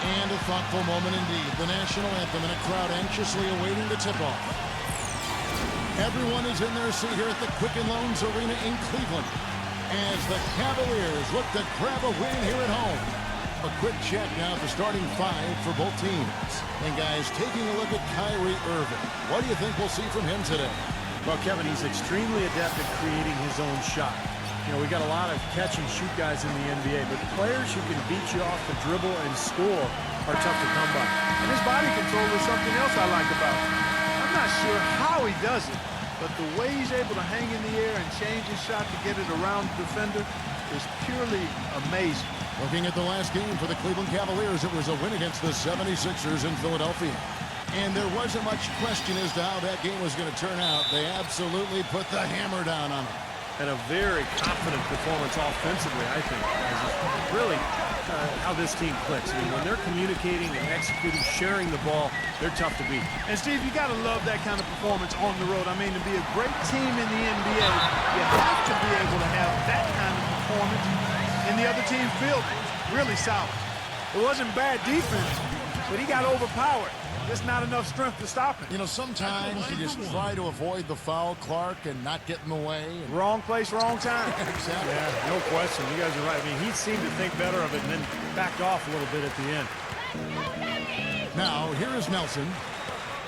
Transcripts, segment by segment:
And a thoughtful moment indeed. The national anthem and a crowd anxiously awaiting the tip-off. Everyone is in their seat here at the Quicken Loans Arena in Cleveland as the Cavaliers look to grab a win here at home. A quick check now at the starting five for both teams. And guys, taking a look at Kyrie Irving, what do you think we'll see from him today? Well, Kevin, he's extremely adept at creating his own shot. You know, we got a lot of catch-and-shoot guys in the NBA, but players who can beat you off the dribble and score are tough to come by. And his body control is something else I like about him. I'm not sure how he does it, but the way he's able to hang in the air and change his shot to get it around the defender is purely amazing. Looking at the last game for the Cleveland Cavaliers, it was a win against the 76ers in Philadelphia. And there wasn't much question as to how that game was going to turn out. They absolutely put the hammer down on it. And a very confident performance offensively, I think. Really how this team clicks. I mean, when they're communicating and executing, sharing the ball, they're tough to beat. And, Steve, you got to love that kind of performance on the road. I mean, to be a great team in the NBA, you have to be able to have that kind of performance in the other team's field. Really solid. It wasn't bad defense, but he got overpowered. Just not enough strength to stop him. You know, sometimes you just try to avoid the foul, Clark, and not get in the way. Wrong place, wrong time. Exactly. Yeah, no question. You guys are right. I mean, he seemed to think better of it and then backed off a little bit at the end. Now, here is Nelson.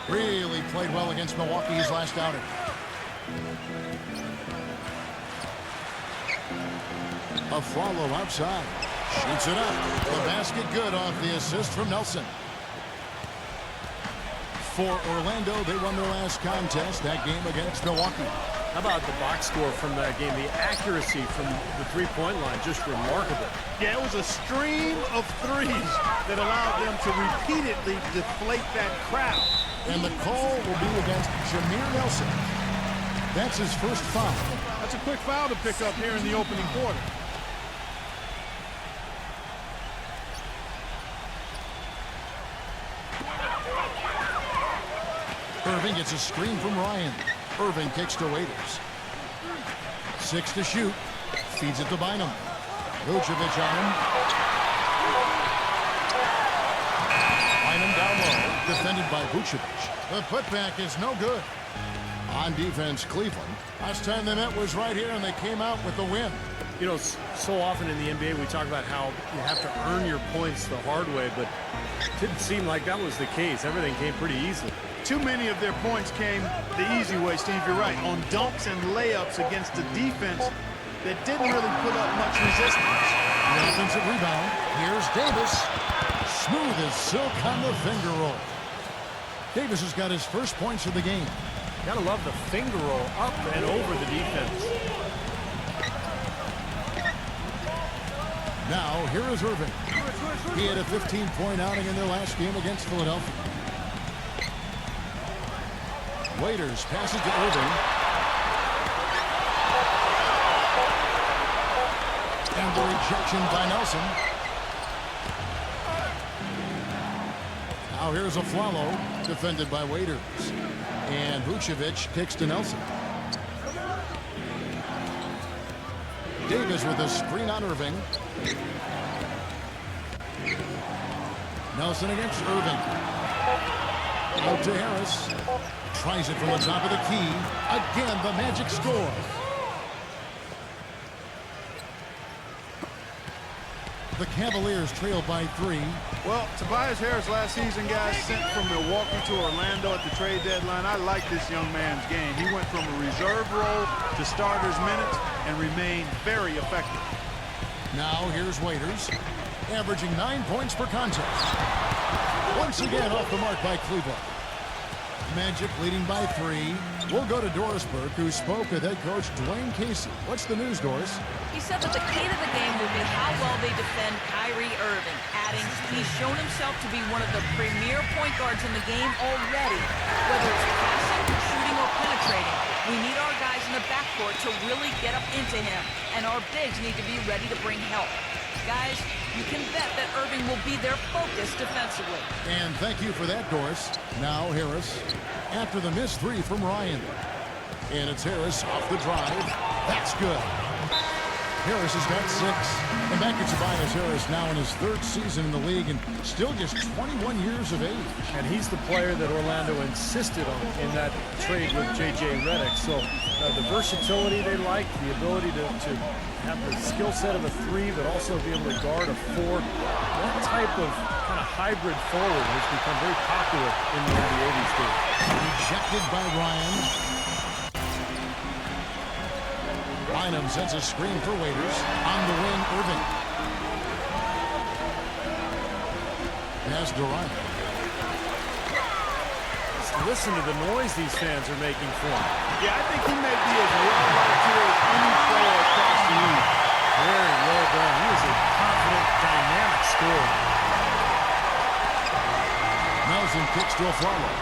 Really played well against Milwaukee's last outing. A follow outside. Shoots it up. The basket good off the assist from Nelson. For Orlando, they won their last contest, that game against Milwaukee. How about the box score from that game? The accuracy from the three-point line, just remarkable. Yeah, it was a stream of threes that allowed them to repeatedly deflate that crowd. And the call will be against Jameer Nelson. That's his first foul. That's a quick foul to pick up here in the opening quarter. Irving gets a screen from Ryan. Irving kicks to Waiters. 6 to shoot. Feeds it to Bynum. Vucevic on him. Bynum down low. Defended by Vucevic. The putback is no good. On defense, Cleveland. Last time they met was right here, and they came out with the win. You know, so often in the NBA we talk about how you have to earn your points the hard way, but it didn't seem like that was the case. Everything came pretty easily. Too many of their points came the easy way, Steve. You're right. On dunks and layups against a defense that didn't really put up much resistance. The offensive rebound. Here's Davis. Smooth as silk on the finger roll. Davis has got his first points of the game. Gotta love the finger roll up and over the defense. Now, here is Irving. He had a 15-point outing in their last game against Philadelphia. Waiters passes to Irving. And the rejection by Nelson. Now here's a follow, defended by Waiters. And Vucevic kicks to Nelson. Davis with a screen on Irving. Nelson against Irving. Out to Harris. Tries it from the top of the key. Again, the Magic score. The Cavaliers trail by 3. Well, Tobias Harris last season, guys, sent from Milwaukee to Orlando at the trade deadline. I like this young man's game. He went from a reserve role to starter's minutes and remained very effective. Now here's Waiters, averaging 9 points per contest. Once again off the mark by Cleveland. Magic leading by 3. We'll go to Dorisburg, who spoke with head coach Dwayne Casey. What's the news, Doris? He said that the key to the game will be how well they defend Kyrie Irving, adding he's shown himself to be one of the premier point guards in the game already. Whether it's passing, shooting, or penetrating, we need our guys in the backcourt to really get up into him, and our bigs need to be ready to bring help. Guys, you can bet that Irving will be their focus defensively. And thank you for that, Doris. Now Harris, after the missed 3 from Ryan. And it's Harris off the drive. That's good. Harris has got 6. And back at Tobias Harris now in his 3rd season in the league and still just 21 years of age. And he's the player that Orlando insisted on in that trade with J.J. Redick. So the versatility they like, the ability to have the skill set of a 3, but also be able to guard a 4. That type of kind of hybrid forward has become very popular in the NBA these days. Rejected by Ryan. Bynum sends a screen for Waiters. On the wing, Irving. Pass to Ryan. Just listen to the noise these fans are making for him. Yeah, I think he may be as well right here as any player across the league. Very well done. He is a confident, dynamic scorer. Nelson kicks to a follow.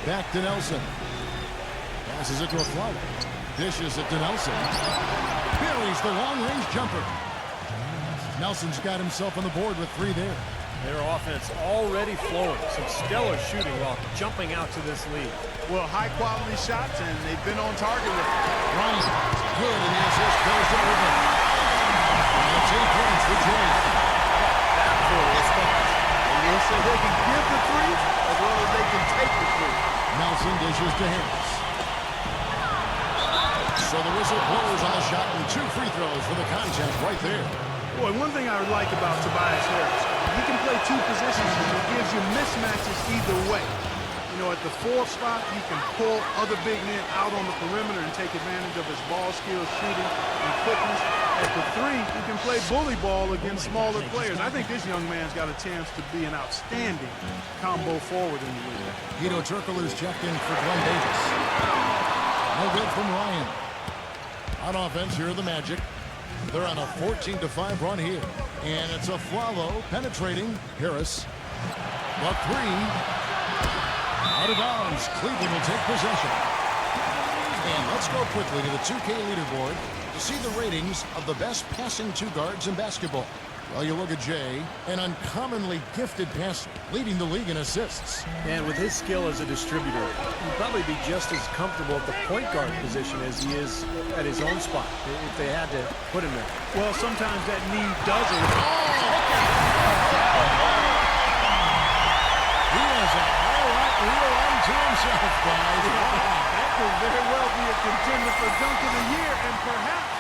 Back to Nelson. Passes it to a flower. Dishes it to Nelson. Buries the long-range jumper. Nelson's got himself on the board with 3 there. Their offense already flowing. Some stellar shooting while jumping out to this lead. Well, high-quality shots, and they've been on target with it. Ryan, good, and the assist goes to Irving. And 2 points for Jay. That full response. They say they can give the 3 as well as they can take the 3. Nelson dishes to Harris. So the whistle blows on the shot and 2 free throws for the contest right there. Boy, one thing I like about Tobias Harris, he can play 2 positions and it gives you mismatches either way. You know, at the 4 spot, he can pull other big men out on the perimeter and take advantage of his ball skills, shooting, and quickness. At the 3, he can play bully ball against smaller players. I think this young man's got a chance to be an outstanding combo forward in the league. Guido Turkler's checked in for Glenn Davis. No good from Ryan. On offense, here are the Magic. They're on a 14-5 run here. And it's a Flalo penetrating Harris. The 3. Out of bounds. Cleveland will take possession. And let's go quickly to the 2K leaderboard to see the ratings of the best passing 2 guards in basketball. Well, you look at Jay, an uncommonly gifted passer, leading the league in assists. And with his skill as a distributor, he'd probably be just as comfortable at the point guard position as he is at his own spot, if they had to put him there. Well, sometimes that need does it. He has a highlight reel unto himself, guys. That could very well be a contender for Dunk of the Year and perhaps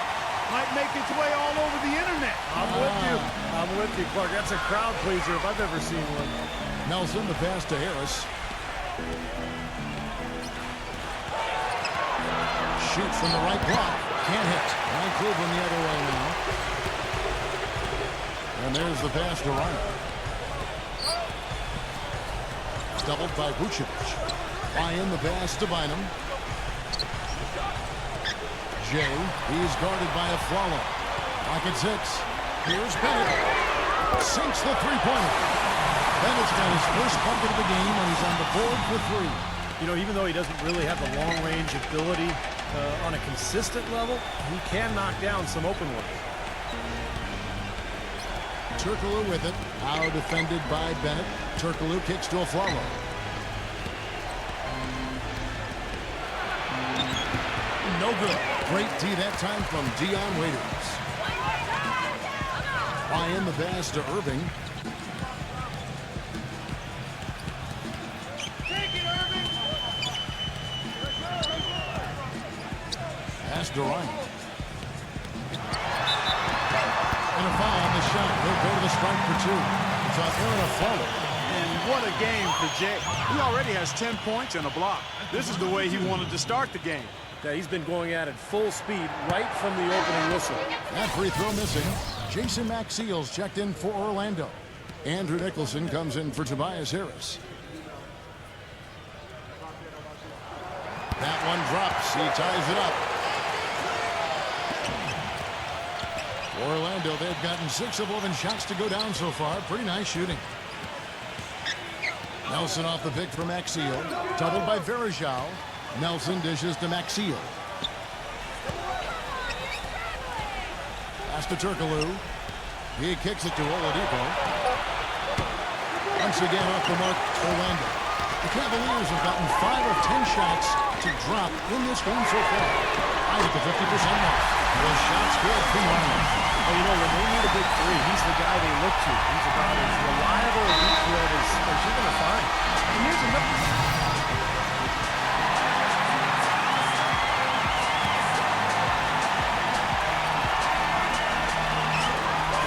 might make its way all over the internet. I'm with you. I'm with you, Clark. That's a crowd pleaser if I've ever seen one. Nelson, the pass to Harris. Shoots from the right block. Can't hit. Ryan Cleveland the other way now. And there's the pass to Ryan. Doubled by Vucevic. Ryan, the pass to Bynum. Jay, he's guarded by a Flalo. Clock at 6. Here's Bennett. Sinks the 3-pointer. Bennett's got his first bucket of the game, and he's on the board for 3. You know, even though he doesn't really have the long-range ability on a consistent level, he can knock down some open ones. Turkoglu with it. Now defended by Bennett. Turkoglu kicks to a Flalo. No good. Great D that time from Dion Waiters. Ryan, the pass to Irving. Pass to Ryan. And a foul on the shot. He'll go to the strike for 2. It's on Aaron Aflalo. And what a game for Jay. He already has 10 points and a block. This is the way he wanted to start the game. Yeah, he's been going at it full speed right from the opening whistle. That free throw missing. Jason Maxiel's checked in for Orlando. Andrew Nicholson comes in for Tobias Harris. That one drops. He ties it up. Orlando, they've gotten 6 of 11 shots to go down so far. Pretty nice shooting. Nelson off the pick for Maxiel. Doubled by Varejao. Nelson dishes to Maxiel. Pass to Turkoglu. He kicks it to Oladipo. Once again off the mark, Orlando. The Cavaliers have gotten 5 of 10 shots to drop in this game so far. Eyes at the 50% mark. The shot's good from Ryan. Well, you know, when they need a big three, he's the guy they look to. He's about as reliable a deep threat as you're going to find. And here's another.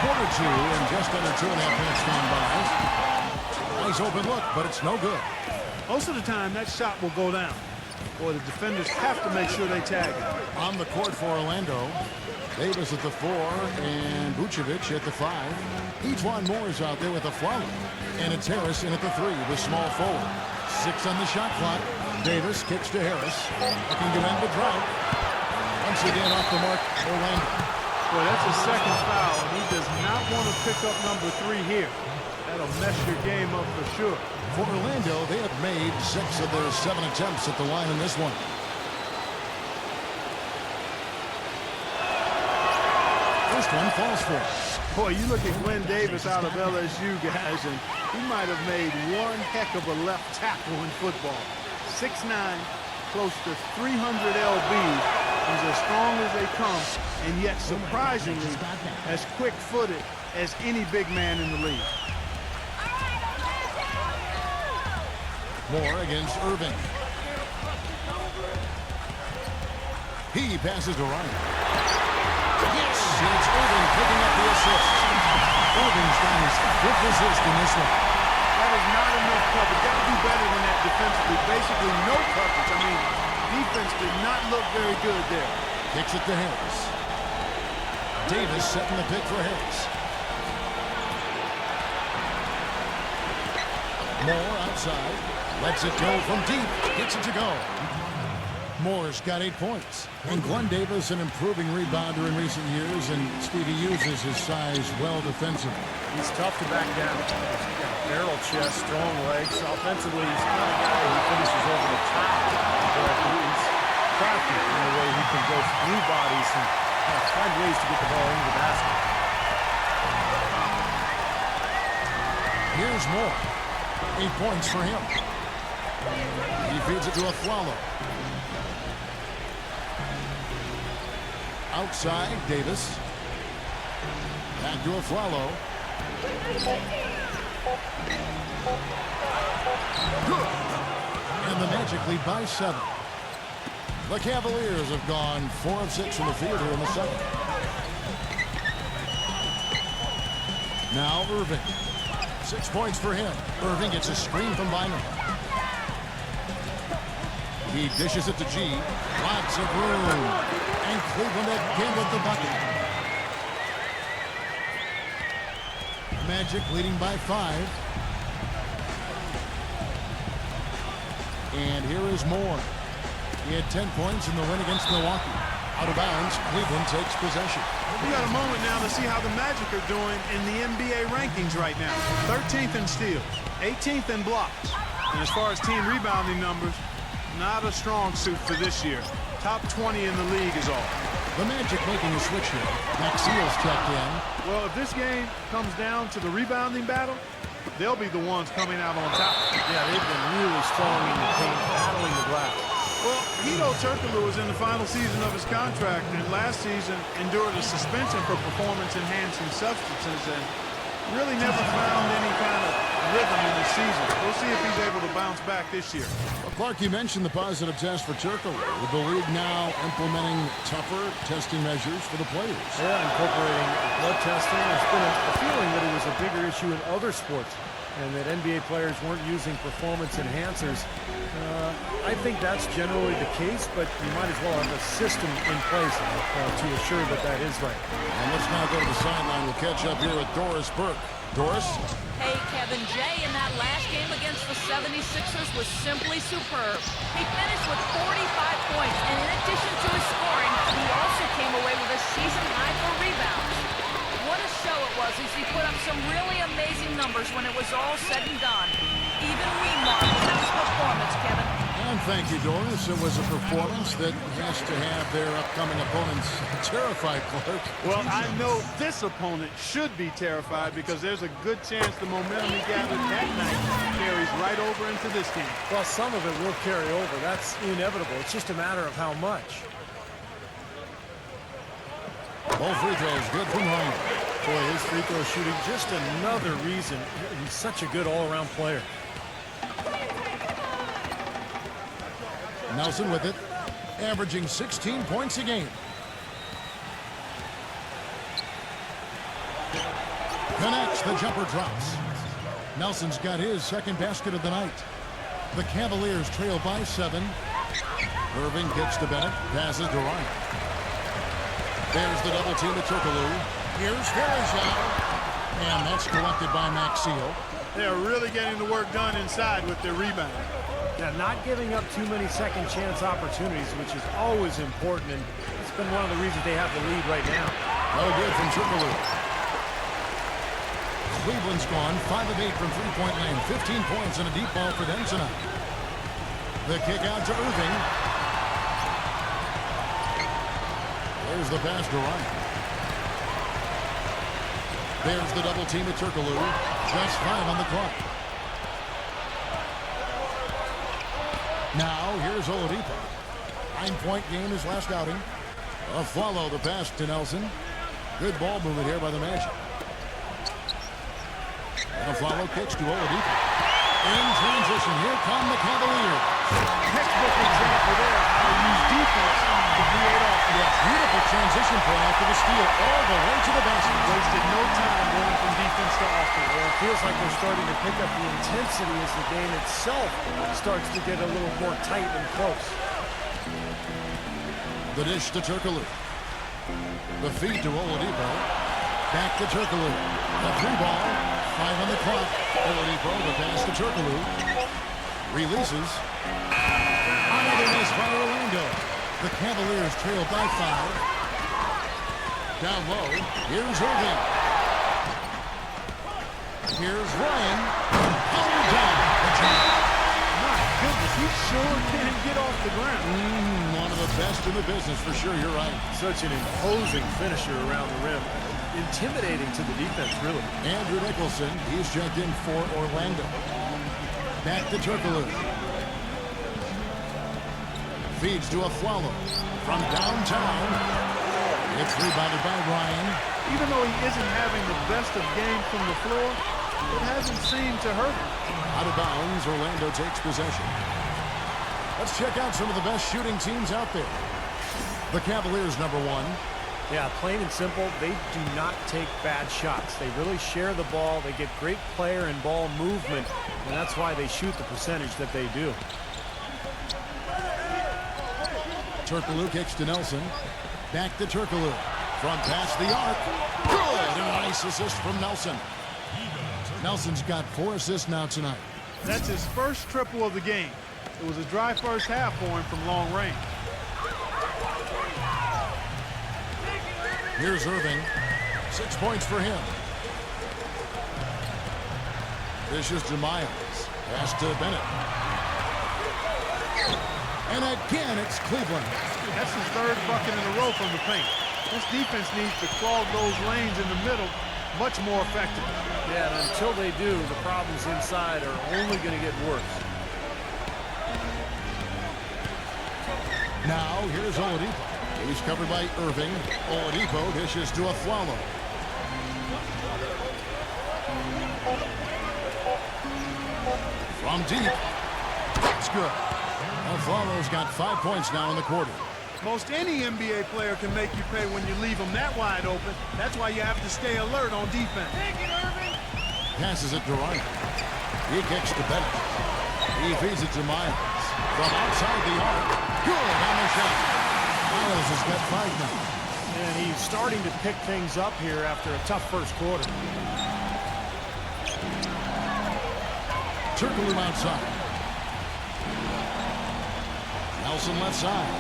Quarter two and just under 2.5 minutes gone by. Nice open look, but it's no good. Most of the time, that shot will go down. Boy, the defenders have to make sure they tag it. On the court for Orlando, Davis at the 4 and Vucevic at the 5. Ejuan Moore is out there with a follow. And it's Harris in at the 3, the small forward. 6 on the shot clock. Davis kicks to Harris. Looking to end the drought. Once again off the mark, Orlando. Boy, that's a second foul, and he does not want to pick up number 3 here. That'll mess your game up for sure. For Orlando, they have made 6 of their 7 attempts at the line in this one. First one falls for him. Boy, you look at Glenn Davis out of LSU, guys, and he might have made one heck of a left tackle in football. 6'9", close to 300 lbs. He's as strong as they come, and yet surprisingly as quick-footed as any big man in the league. Moore against Irving. He passes to Ryan. Yes, and it's Irving picking up the assist. Irving's got his 5th assist in this one. That is not enough coverage. Got to do better than that defensively. Basically no coverage. I mean, defense did not look very good there. Kicks it to Harris. Davis setting the pick for Harris. Moore outside. Lets it go from deep. Gets it to go. Moore's got 8 points. And Glenn Davis, an improving rebounder in recent years, and Stevie uses his size well defensively. He's tough to back down. He's got a barrel chest, strong legs. Offensively, he's not a guy who finishes over the top. But he's crafty in the way he can go through bodies and find ways to get the ball into the basket. Here's Moore. 8 points for him. He feeds it to a Flalo. Outside, Davis. Back to a Flalo. Good. And the Magic lead by 7. The Cavaliers have gone 4 of 6 from the field here in the second. Now Irving. 6 points for him. Irving gets a screen from Bynum. He dishes it to G. Lots of room. And Cleveland again with the bucket. Magic leading by 5. And here is Moore. He had 10 points in the win against Milwaukee. Out of bounds, Cleveland takes possession. We got a moment now to see how the Magic are doing in the NBA rankings right now. 13th in steals, 18th in blocks. And as far as team rebounding numbers, not a strong suit for this year. Top 20 in the league is all. The Magic making a switch here. Maxiel's checked in. Well, if this game comes down to the rebounding battle, they'll be the ones coming out on top. Yeah, they've been really strong in the paint, battling the glass. Well, Hedo Turkoglu is in the final season of his contract, and last season endured a suspension for performance-enhancing substances and really never found any kind of rhythm in the season. We'll see if he's able to bounce back this year. Well, Clark, you mentioned the positive test for Turkoglu. With the league now implementing tougher testing measures for the players. Yeah, incorporating blood testing. There's been a feeling that it was a bigger issue in other sports and that NBA players weren't using performance enhancers. I think that's generally the case, but you might as well have a system in place to assure that that is right. And let's now go to the sideline. We'll catch up here with Doris Burke. Doris? Hey, Kevin, Jay in that last game against the 76ers was simply superb. He finished with 45 points, and in addition to his scoring, he also came away with a season high for rebounds. What a show it was as he put up some really amazing numbers when it was all said and done. Even we marveled at his performance, Kevin. And And thank you, Doris. It was a performance that has to have their upcoming opponents terrified, Clark. Well, I know this opponent should be terrified because there's a good chance the momentum he gathered that night carries right over into this game. Well, some of it will carry over. That's inevitable. It's just a matter of how much. Both free throws good from Ryan. Boy, his free throw shooting, just another reason he's such a good all-around player. Nelson with it, averaging 16 points a game. Connects, the jumper drops. Nelson's got his second basket of the night. The Cavaliers trail by 7. Irving gets to Bennett, passes to Ryan. There's the double team at Turkoglu. Here's Harris, and that's collected by Maxfield. They're really getting the work done inside with their rebound. Yeah, not giving up too many second chance opportunities, which is always important, and it's been one of the reasons they have the lead right now. No good from Turkoglu. Cleveland's gone 5 of 8 from three-point land. 15 points and a deep ball for them tonight. The kick out to Irving. There's the pass to Ryan. There's the double team at Turkoglu. Just 5 on the clock. Now, here's Oladipo. 9-point game his last outing. A follow the pass to Nelson. Good ball movement here by the Magic. And a follow kicks to Oladipo. In transition, here come the Cavaliers. Textbook example there of how to use defense to create offense. Yes, beautiful transition play after the steal all the way to the basket. Wasted no time going from defense to offense. Well, it feels like they're starting to pick up the intensity as the game itself starts to get a little more tight and close. The dish to Turkoglu. The feed to Oladipo. Back to Turkoglu. The three ball. 5 on the clock. Oladipo, the pass to Turkoglu. Releases. Another miss by Orlando. The Cavaliers trail by 5. Down low. Here's Irving. Here's Ryan. Power down. My goodness, he sure can get off the ground. One of the best in the business, for sure. You're right. Such an imposing finisher around the rim. Intimidating to the defense, really. Andrew Nicholson, he's checked in for Orlando. Back to Turkoglu. Feeds to Afflalo from downtown. It's rebounded by Ryan. Even though he isn't having the best of games from the floor, it hasn't seemed to hurt him. Out of bounds, Orlando takes possession. Let's check out some of the best shooting teams out there. The Cavaliers, number 1. Yeah, plain and simple, they do not take bad shots. They really share the ball. They get great player and ball movement, and that's why they shoot the percentage that they do. Turkoglu kicks to Nelson. Back to Turkoglu. Front pass the arc. Good! And a nice assist from Nelson. Nelson's got 4 assists now tonight. That's his first triple of the game. It was a dry first half for him from long range. Here's Irving. 6 points for him. This is to Miles. Pass to Bennett. And again, it's Cleveland. That's his 3rd bucket in a row from the paint. This defense needs to clog those lanes in the middle much more effectively. Yeah, and until they do, the problems inside are only going to get worse. Now, here's Oladipo. He's covered by Irving. Oladipo dishes to Afflalo. From deep. That's good. Afflalo's got 5 points now in the quarter. Most any NBA player can make you pay when you leave them that wide open. That's why you have to stay alert on defense. Passes it to Ryan. He kicks to Bennett. He feeds it to Miles. From outside the arc. Good on the shot. Miles has got 5 now. And he's starting to pick things up here after a tough first quarter. Turkoglu outside. Nelson left side.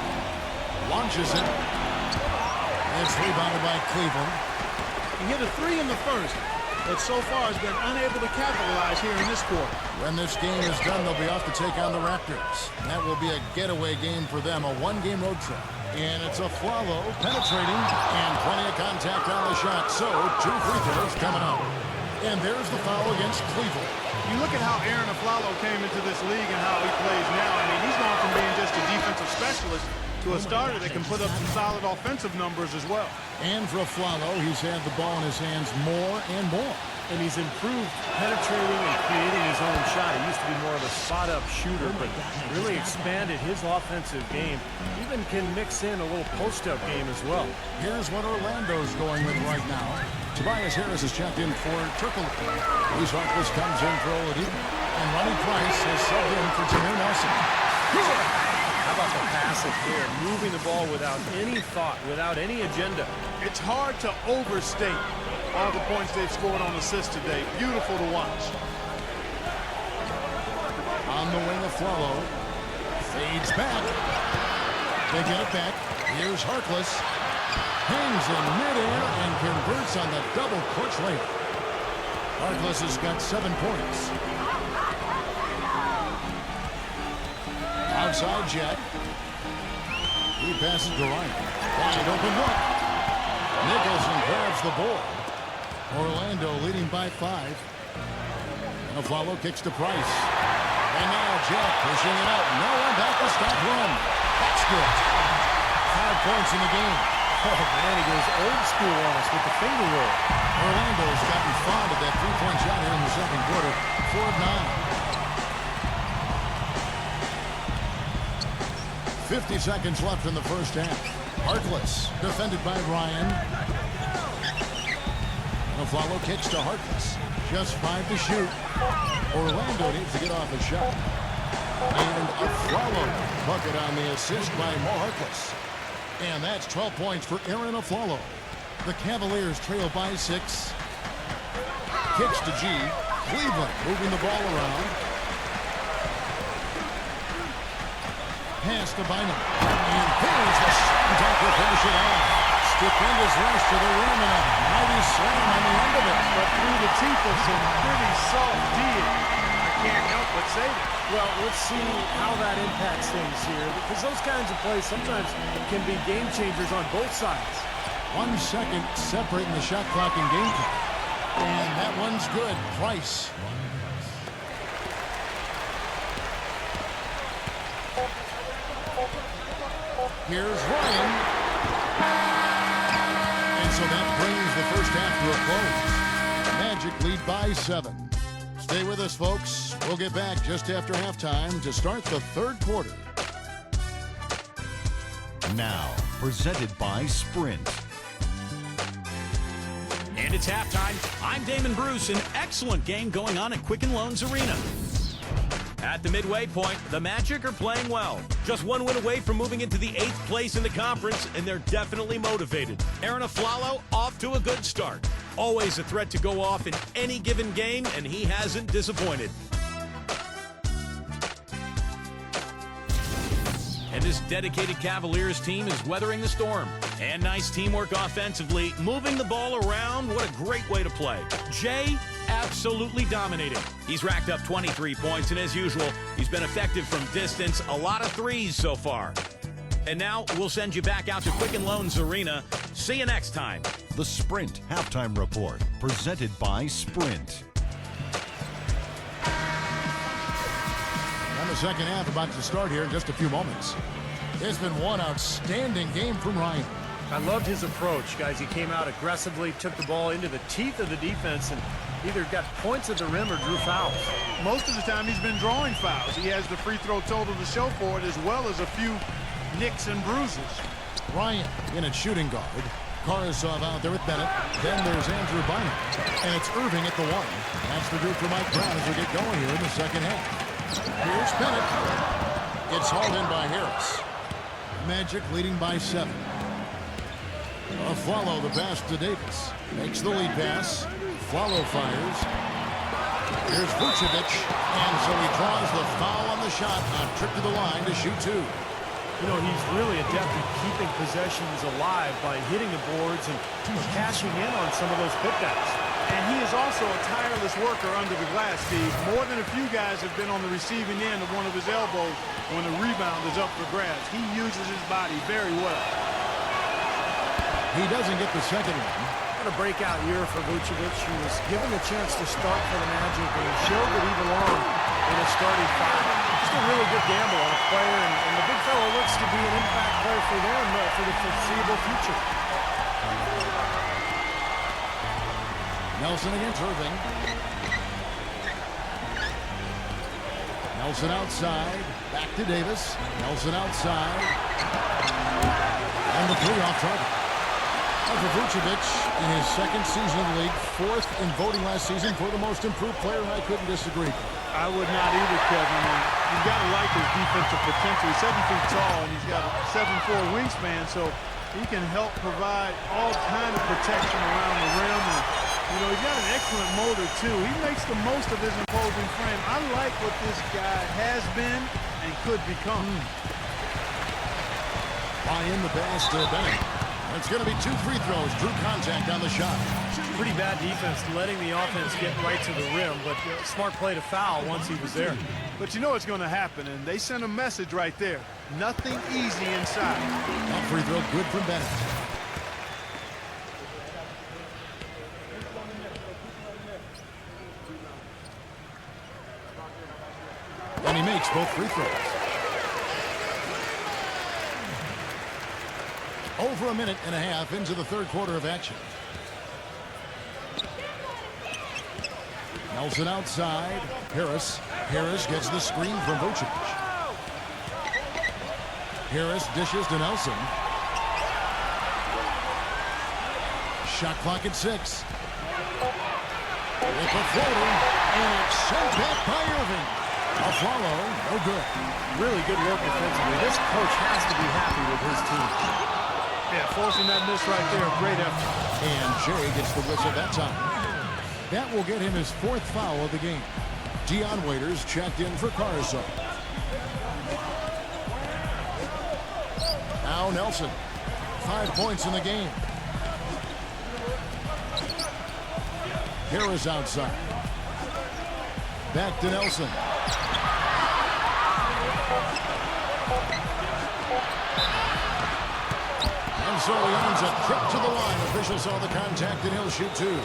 Launches it. It's rebounded by Cleveland. He hit a 3 in the first. but so far has been unable to capitalize here in this quarter. When this game is done, they'll be off to take on the Raptors. That will be a getaway game for them, a one-game road trip. And it's a Flalo penetrating and plenty of contact on the shot. So 2 free throws coming up. And there's the foul against Cleveland. You look at how Aaron Aflalo came into this league and how he plays now. I mean, he's gone from being just a defensive specialist to a starter that can put up some solid offensive numbers as well. And for Flalo, he's had the ball in his hands more and more. And he's improved penetrating and creating his own shot. He used to be more of a spot-up shooter, but really expanded his offensive game. Even can mix in a little post-up game as well. Here's what Orlando's going with right now. Tobias Harris has checked in for Turkle. Luis Harkless comes in for Oladipo. And Ronnie Price has subbed in for Jameer Nelson. How about the pass up there? Moving the ball without any thought, without any agenda. It's hard to overstate all the points they've scored on assists today. Beautiful to watch. On the wing of Flalo. Fades back. They get it back. Here's Harkless. Hangs in midair and converts on the double clutch layup. Harkless has got 7 points. Outside Jet. He passes to Ryan. Wide open look. Nicholson grabs the board. Orlando leading by 5. And Aflalo kicks to Price. And now Jet pushing it out. No one back to stop run. That's good. 5 points in the game. Oh, man, he goes old school on us with the finger roll. Orlando's gotten fond of that 3-point shot here in the second quarter. 4 of 9. 50 seconds left in the first half. Harkless, defended by Ryan. Aflalo kicks to Harkless. Just 5 to shoot. Orlando needs to get off a shot. And Aflalo bucket on the assist by Mo Harkless. And that's 12 points for Aaron Aflalo. The Cavaliers trail by 6. Kicks to G. Cleveland moving the ball around. Pass to Bynum. And here's the shot to finish it off. Stupendous rush to the rim and a mighty slam on the end of it. But through the teeth of some pretty soft D. I can't help but say that. Well, let's see how that impacts things here, because those kinds of plays sometimes can be game changers on both sides. 1 second separating the shot clock and game clock. And that one's good. Price. Here's Ryan. And so that brings the first half to a close. Magic lead by 7. Stay with us, folks. We'll get back just after halftime to start the third quarter. Now, presented by Sprint. And it's halftime. I'm Damon Bruce. An excellent game going on at Quicken Loans Arena. At the midway point, the Magic are playing well. Just 1 win away from moving into the 8th place in the conference, and they're definitely motivated. Aaron Aflalo off to a good start. Always a threat to go off in any given game, and he hasn't disappointed. And this dedicated Cavaliers team is weathering the storm. And nice teamwork offensively, moving the ball around. What a great way to play. Jay, absolutely dominating. He's racked up 23 points, and as usual, he's been effective from distance. A lot of threes so far. And now we'll send you back out to Quicken Loans Arena. See you next time. The Sprint Halftime Report, presented by Sprint. And the second half about to start here in just a few moments. It's been one outstanding game from Ryan. I loved his approach, guys. He came out aggressively, took the ball into the teeth of the defense, and either got points at the rim or drew fouls. Most of the time he's been drawing fouls. He has the free throw total to show for it, as well as a few nicks and bruises. Ryan in at shooting guard. Karasov out there with Bennett. Then there's Andrew Bynum. And it's Irving at the 1. That's the group for Mike Brown as we get going here in the second half. Here's Bennett. It's hauled in by Harris. Magic leading by 7. Aflalo the pass to Davis. Makes the lead pass. Aflalo fires. Here's Vucevic. And so he draws the foul on the shot. On trip to the line to shoot 2. You know, he's really adept at keeping possessions alive by hitting the boards and cashing in on some of those putbacks. And he is also a tireless worker under the glass, Steve. More than a few guys have been on the receiving end of one of his elbows when the rebound is up for grabs. He uses his body very well. He doesn't get the second one. What a breakout year for Vucevic. He was given the chance to start for the Magic, and he showed that he belonged in a starting five. Just a really good gamble on a player, and the big fellow looks to be an impact player for them for the foreseeable future. Nelson against Irving. Nelson outside. Back to Davis. Nelson outside. And the three off target. For Vucevic, in his second season in the league, fourth in voting last season for the most improved player, and I couldn't disagree. I would not either, Kevin. And you've got to like his defensive potential. He's 7 feet tall, and he's got a 7'4" wingspan, so he can help provide all kind of protection around the rim. And, you know, he's got an excellent motor, too. He makes the most of his imposing frame. I like what this guy has been and could become. By in the pass to Bennett. It's going to be 2 free throws. Drew contact on the shot. Pretty bad defense, letting the offense get right to the rim, but smart play to foul once he was there. But you know what's going to happen, and they sent a message right there. Nothing easy inside. One free throw good from Bennett. And he makes both free throws. Over a minute and a half into the third quarter of action. Nelson outside. Harris gets the screen from Vucevic. Harris dishes to Nelson. Shot clock at 6. With a floater, and it's sent back by Irving. A follow, no good. Really good work defensively. This coach has to be happy with his team. Yeah, forcing that miss right there, great effort. And Jay gets the whistle that time. That will get him his 4th foul of the game. Dion Waiters checked in for Caruso. Now Nelson. 5 points in the game. Harris outside. Back to Nelson. And so he earns a trip to the line. Officials saw the contact, and he'll shoot 2.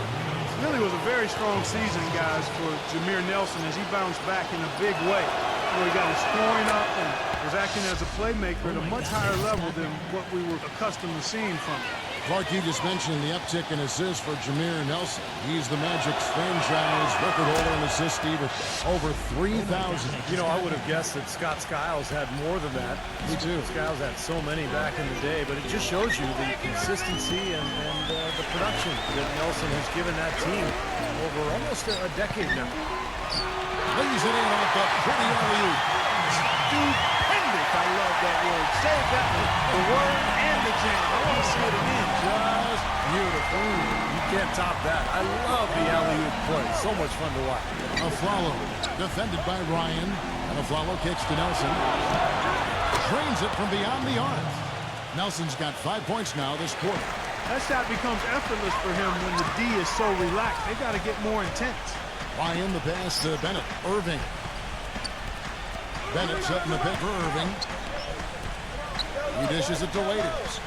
Really was a very strong season, guys, for Jameer Nelson as he bounced back in a big way. He got his scoring up and was acting as a playmaker at a much higher level than what we were accustomed to seeing from him. Clark, you just mentioned the uptick in assists for Jameer Nelson. He's the Magic's franchise record holder in assists, Steve, with over 3,000. You know, I would have guessed that Scott Skiles had more than that. Me too. Skiles had so many back in the day, but it just shows you the consistency and the production that Nelson has given that team over almost a decade now. Lays it in off the pretty alley-oop. Stupendous. I love that word. Save that one. The word and the jam. I want to see it again. Just beautiful. You can't top that. I love the alley-oop play. So much fun to watch. Aflalo defended by Ryan. And Aflalo kicks to Nelson. Drains it from beyond the arc. Nelson's got 5 points now this quarter. That shot becomes effortless for him when the D is so relaxed. They got to get more intense. By in the pass to Bennett. Irving. Bennett setting the pick for Irving. He dishes it to Waiters.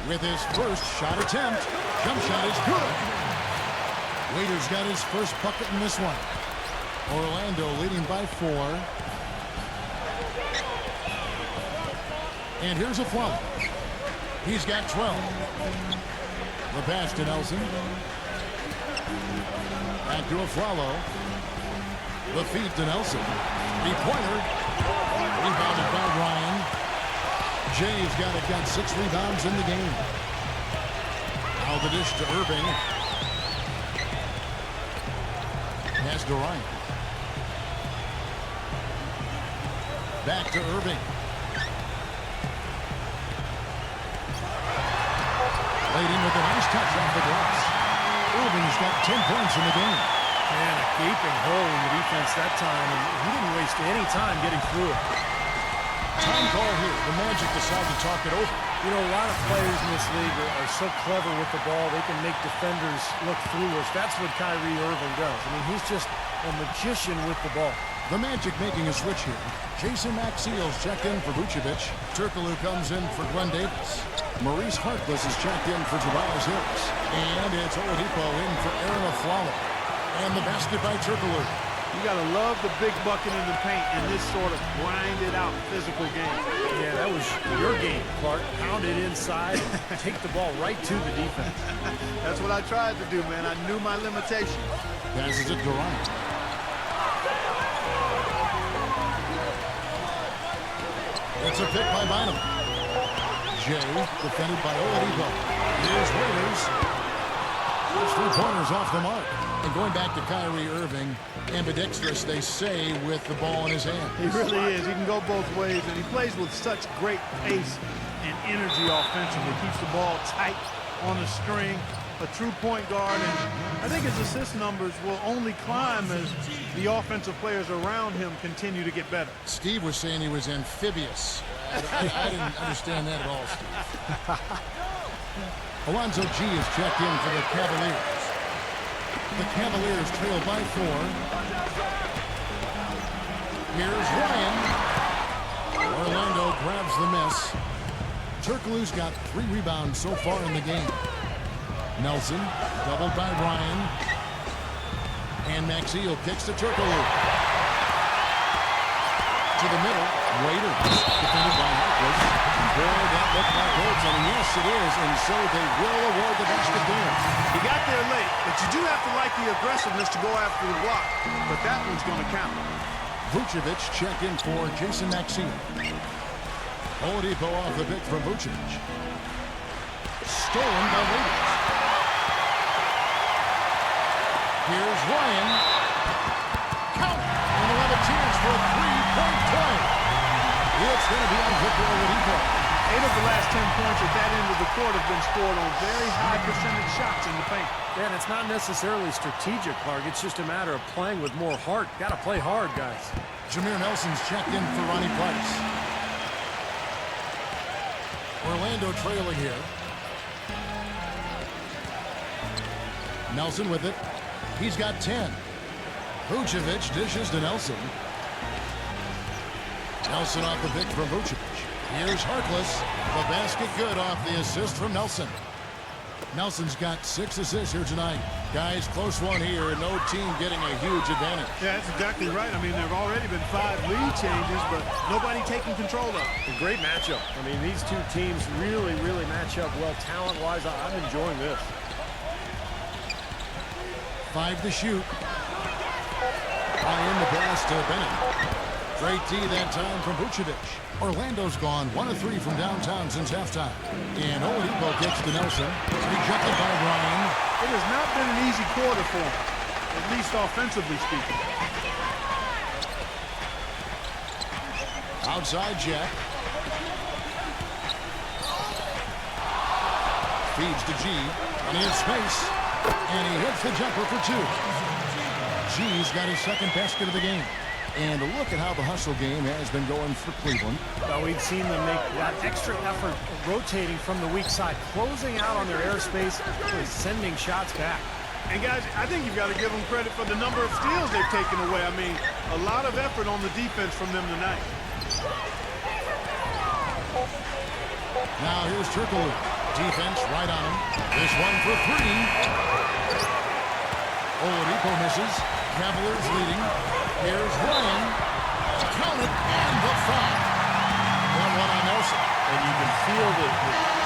With his first shot attempt. Jump shot is good. Waiters got his first bucket in this one. Orlando leading by 4. And here's a foul. He's got 12. The pass to Nelson. Back to Aflalo. The feed to Nelson. Three-pointer. Rebounded by Ryan. Jay's got 6 rebounds in the game. Now the dish to Irving. Pass to Ryan. Back to Irving. Laid in with a nice touch off the glass. Irving's got 10 points in the game. Man, a gaping hole in the defense that time, and he didn't waste any time getting through it. Time call here. The Magic decide to talk it over. You know, a lot of players in this league are so clever with the ball, they can make defenders look foolish. That's what Kyrie Irving does. I mean, he's just a magician with the ball. The Magic making a switch here. Jason Maxiel's checked in for Vucevic. Turkoglu comes in for Glenn Davis. Maurice Harkless is checked in for Tobias Harris. And it's Oladipo in for Aaron Aflalo. And the basket by Turkoglu. You got to love the big bucket in the paint in this sort of grinded-out physical game. Yeah, that was your game, Clark. Pound it inside and take the ball right to the defense. That's what I tried to do, man. I knew my limitations. Passes it to Ryan. It's a pick by Bynum. Jay, defended by Oladipo. Here's Waiters. There's 3 pointers off the mark. And going back to Kyrie Irving, ambidextrous, they say, with the ball in his hand. He really is. He can go both ways, and he plays with such great pace and energy offensively. Keeps the ball tight on the string. A true point guard, and I think his assist numbers will only climb as the offensive players around him continue to get better. Steve was saying he was amphibious. I didn't understand that at all, Steve. Alonzo G is checked in for the Cavaliers. The Cavaliers trail by 4. Here's Ryan. Orlando grabs the miss. Turkoglu's got 3 rebounds so far in the game. Nelson, doubled by Ryan. And Maxiel kicks to Turkoglu. To the middle, Waiters, defended by Harkless. Boy, that looked like Holton, and yes, it is, and so they will award the basket there. He got there late, but you do have to like the aggressiveness to go after the block. But that one's going to count. Vucevic check in for Jason Maxiel. Oladipo off the pick from Vucevic. Stolen by Waiters. Here's Ryan. Count. And they'll have a chance for a 3-point play. It's going to be on Victor Oladipo. 8 of the last 10 points at that end of the court have been scored on very high percentage shots in the paint. Man, it's not necessarily strategic, Clark. It's just a matter of playing with more heart. Got to play hard, guys. Jameer Nelson's checked in for Ronnie Price. Orlando trailing here. Nelson with it. He's got 10. Vucevic dishes to Nelson. Nelson off the pick from Vucevic. Here's Harkless. The basket good off the assist from Nelson. Nelson's got 6 assists here tonight. Guys, close one here, and no team getting a huge advantage. Yeah, that's exactly right. I mean, there have already been 5 lead changes, but nobody taking control of it. A great matchup. I mean, these two teams really, really match up well talent-wise. I'm enjoying this. 5 to shoot. High in the pass to Bennett. Great D that time from Vucevic. Orlando's gone 1 of 3 from downtown since halftime. And Oladipo gets to Nelson. Rejected by Ryan. It has not been an easy quarter for him, at least offensively speaking. Outside Jack. Feeds to G. And he has space. And he hits the jumper for 2. G's got his second basket of the game. And look at how the hustle game has been going for Cleveland. Well, we've seen them make that extra effort rotating from the weak side, closing out on their airspace, really sending shots back. And guys, I think you've got to give them credit for the number of steals they've taken away. I mean, a lot of effort on the defense from them tonight. Now here's Turkoglu. Defense right on him. This one for 3. Oladipo misses. Cavaliers leading. Here's Ryan. Count it, and the foul. 1-1 on Nelson. And you can feel the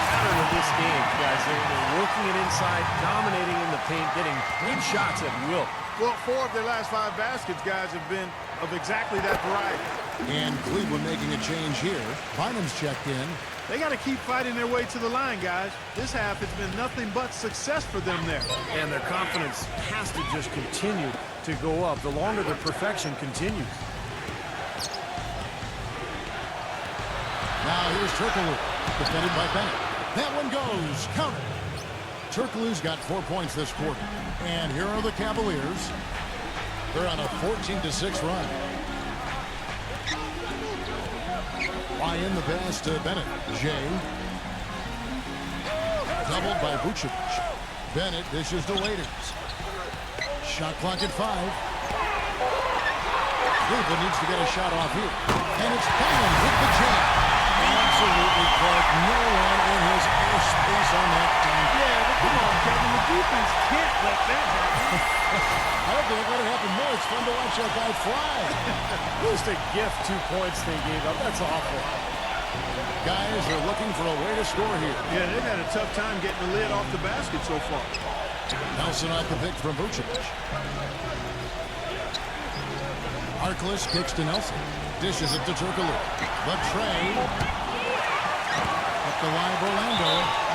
pattern of this game, guys. They're working it inside, dominating in the paint, getting good shots at will. Well, 4 of their last 5 baskets, guys, have been of exactly that variety. And Cleveland making a change here. Bynum's checked in. They got to keep fighting their way to the line, guys. This half has been nothing but success for them there. And their confidence has to just continue to go up the longer the perfection continues. Now here's Turkoglu, defended by Bennett. That one goes. Count it. Turkoglu's got 4 points this quarter. And here are the Cavaliers. They're on a 14-6 run. Ryan the pass to Bennett. Jay. doubled by Vucevic. Bennett dishes to Waiters. Shot clock at 5. Cleveland needs to get a shot off here. And it's Bennett with the jam. Absolutely, Clark. No one in his airspace on that time. Yeah, but come on, Kevin. The defense can't let that happen. I don't think let it happen more. It's fun to watch that guy fly. Just a gift, 2 points they gave up. That's awful. Guys are looking for a way to score here. Yeah, they've had a tough time getting the lid off the basket so far. Nelson off the pick from Vucevic. Harkless kicks to Nelson. Dishes it to Turkoglu. The trade. Up the line of Orlando.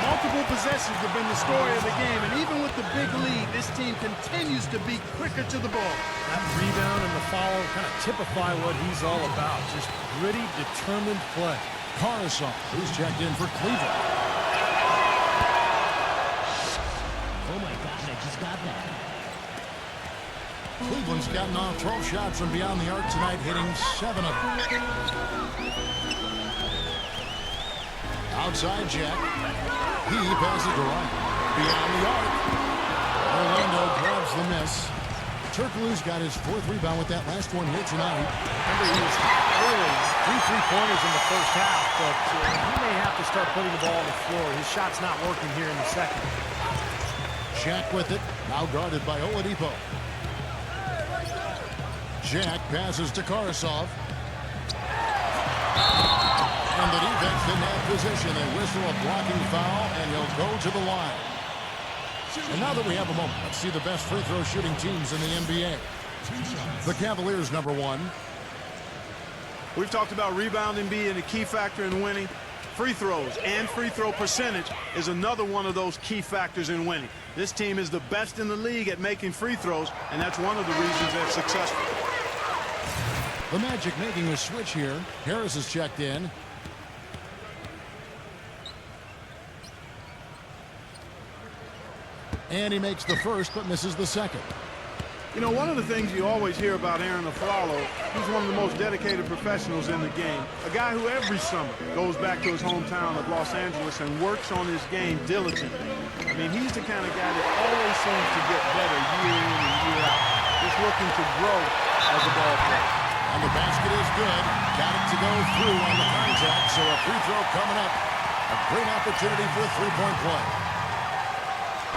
Multiple possessions have been the story of the game, and even with the big lead, this team continues to be quicker to the ball. That rebound and the follow kind of typify what he's all about. Just gritty, determined play. Caruso, who's checked in for Cleveland. Oh my gosh, I just got that. Cleveland's gotten off 12 shots from beyond the arc tonight, hitting 7 of them. Outside Jack. He passes to Ryan. Beyond the arc. Orlando grabs the miss. Turkoglu's got his 4th rebound with that last one here tonight. Remember, he was early, 3 3-pointers in the first half, but he may have to start putting the ball on the floor. His shot's not working here in the second. Jack with it, now guarded by Oladipo. Jack passes to Karasov. And the defense didn't have position. They whistle a blocking foul, and he'll go to the line. And now that we have a moment, let's see the best free throw shooting teams in the NBA. The Cavaliers, number 1. We've talked about rebounding being a key factor in winning. Free throws and free throw percentage is another one of those key factors in winning. This team is the best in the league at making free throws, and that's one of the reasons they're successful. The Magic making a switch here. Harris is checked in. And he makes the first, but misses the second. You know, one of the things you always hear about Aaron Aflalo, he's one of the most dedicated professionals in the game. A guy who every summer goes back to his hometown of Los Angeles and works on his game diligently. I mean, he's the kind of guy that always seems to get better year in and year out. Just looking to grow as a ball player. And the basket is good. Got it to go through on the contact, so a free throw coming up. A great opportunity for a three-point play.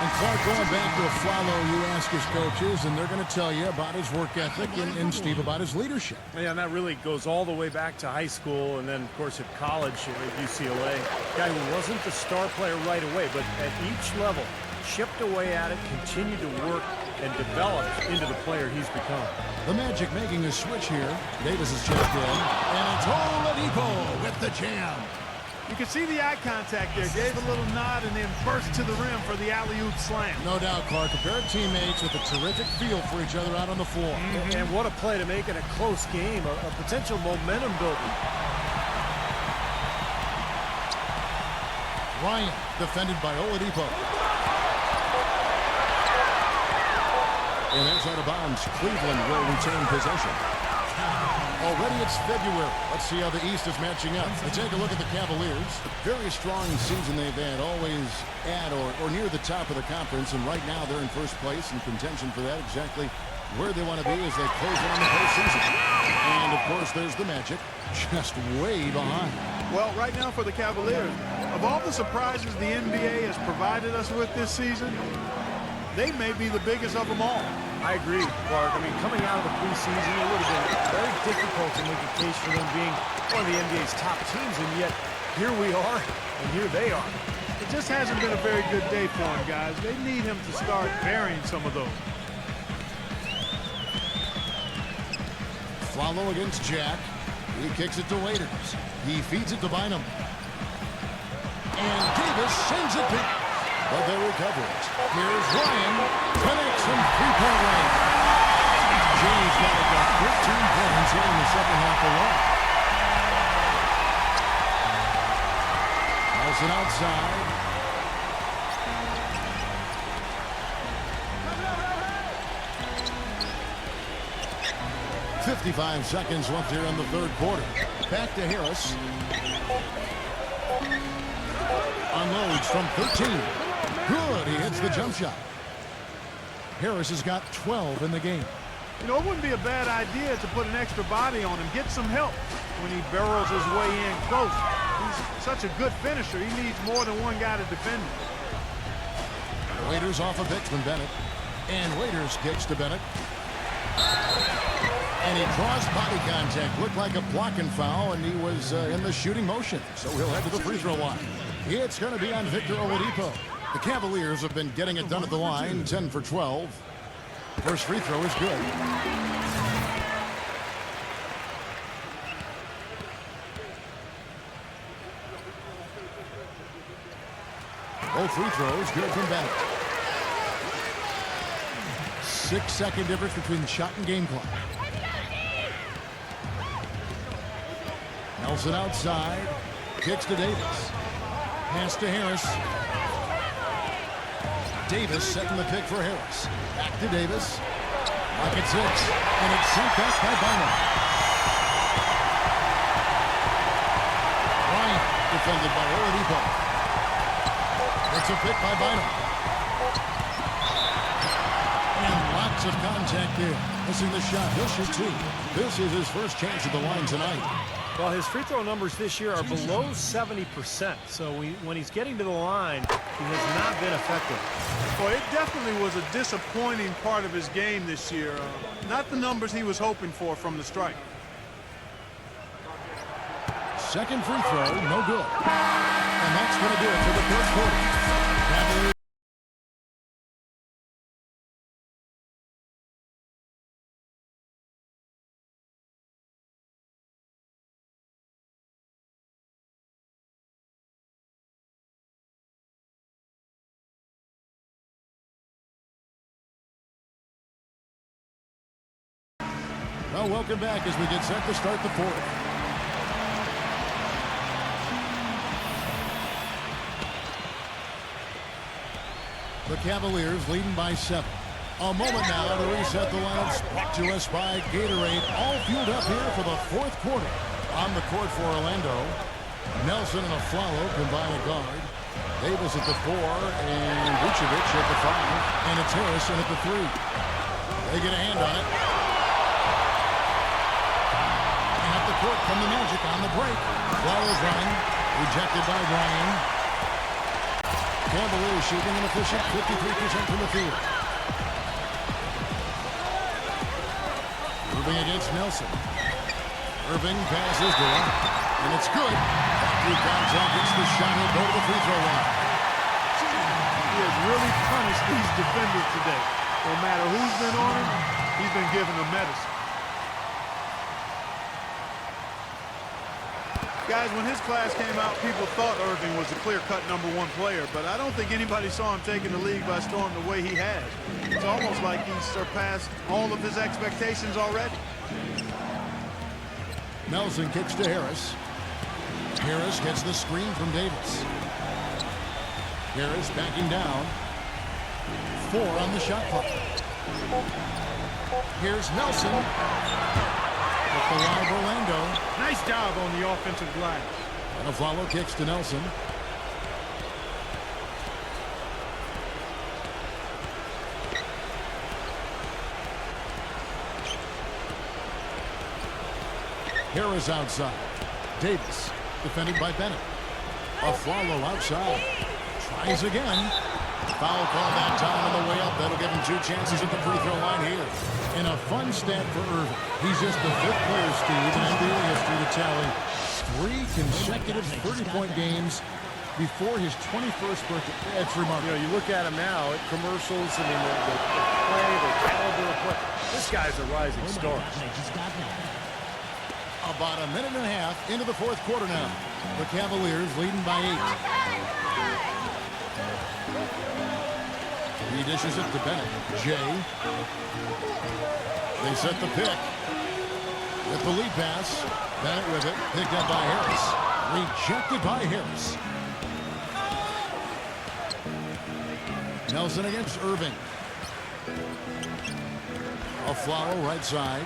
And Clark, going back to Aflalo, you ask his coaches, and they're going to tell you about his work ethic and Steve, about his leadership. Yeah, and that really goes all the way back to high school and then, of course, at college at UCLA. A guy who wasn't the star player right away, but at each level, chipped away at it, continued to work, and developed into the player he's become. The Magic making a switch here. Davis is checked in. And it's Oladipo with the jam. You can see the eye contact there. Gave a little nod and then burst to the rim for the alley-oop slam. No doubt, Clark. A pair of teammates with a terrific feel for each other out on the floor. And what a play to make it a close game, a potential momentum builder. Ryan, defended by Oladipo. And that's out of bounds. Cleveland will retain possession. Already it's February. Let's see how the East is matching up. Let's take a look at the Cavaliers. Very strong season they've had, always at or near the top of the conference, and right now they're in first place in contention for that, exactly where they want to be as they close in on the postseason. And, of course, there's the Magic, just way behind. Well, right now for the Cavaliers, of all the surprises the NBA has provided us with this season, they may be the biggest of them all. I agree, Clark. I mean, coming out of the preseason, it would have been very difficult to make a case for them being one of the NBA's top teams, and yet here we are, and here they are. It just hasn't been a very good day for him, guys. They need him to start varying some of those. Follow against Jack. He kicks it to Waiters. He feeds it to Bynum. And Davis sends it deep. But they recover it. Here's Ryan. Connects from three-point range. James got it got 13 points here in the second half alone. Nelson outside. .55 seconds left here in the third quarter. Back to Harris. Unloads from 13. the jump shot. Harris has got 12 in the game. You know, it wouldn't be a bad idea to put an extra body on him, get some help when he barrels his way in close. He's such a good finisher. He needs more than one guy to defend him. Waiters off a pitch from Bennett. And Waiters kicks to Bennett. And he draws body contact. Looked like a blocking foul, and he was in the shooting motion. So he'll head to the free throw line. It's going to be on Victor Oladipo. The Cavaliers have been getting it done at the line, 10 for 12. First free throw is good. Both free throws good from Bennett. 6-second difference between the shot and game clock. Nelson outside. Kicks to Davis. Pass to Harris. Davis setting the pick for Harris. Back to Davis. Pocket 6. And it's sent back by Bynum. Bryant defended by Oladipo. It's a pick by Bynum. And lots of contact there. Missing the shot. He'll shoot 2. This is his first chance at the line tonight. Well, his free throw numbers this year are below 70%. So when he's getting to the line, he has not been effective. Well, it definitely was a disappointing part of his game this year. Not the numbers he was hoping for from the strike. Second free throw, no good. And that's going to do it for the third quarter. Cavaliers. Well, welcome back as we get set to start the fourth. The Cavaliers leading by 7. A moment now to reset the lineups. Brought to us by Gatorade. All fueled up here for the fourth quarter. On the court for Orlando. Nelson and Aflalo combine a guard. Davis at the 4 and Vucevic at the 5. And it's Harrison at the 3. They get a hand on it. Court from the Magic on the break. Flowers running. Rejected by Ryan. Cavaliers shooting an efficient 53% from the field. Irving against Nelson. Irving passes to him. And it's good. Through contact gets the shot. He'll go to the free throw line. He has really punished these defenders today. No matter who's been on him, he's been giving them medicine. Guys, when his class came out, people thought Irving was a clear-cut #1 player, but I don't think anybody saw him taking the league by storm the way he has. It's almost like he's surpassed all of his expectations already. Nelson kicks to Harris. Harris gets the screen from Davis. Harris backing down. 4 on the shot clock. Here's Nelson. At the line of Orlando. Nice job on the offensive glass. And Aflalo kicks to Nelson. Harris outside. Davis defended by Bennett. Aflalo outside. Tries again. Foul call that time on the way up. That'll give him 2 chances at the free throw line here. And a fun stat for Irving. He's just the 5th player, Steve, in NBA history to tally 3 consecutive 30-point games before his 21st birthday. That's remarkable. You know, you look at him now at commercials, I mean, the play, the caliber of play. This guy's a rising star. About a minute and a half into the fourth quarter now. The Cavaliers leading by 8. He dishes it to Bennett. Jay. They set the pick. With the lead pass. Bennett with it. Picked up by Harris. Rejected by Harris. Nelson against Irving. Aflalo right side.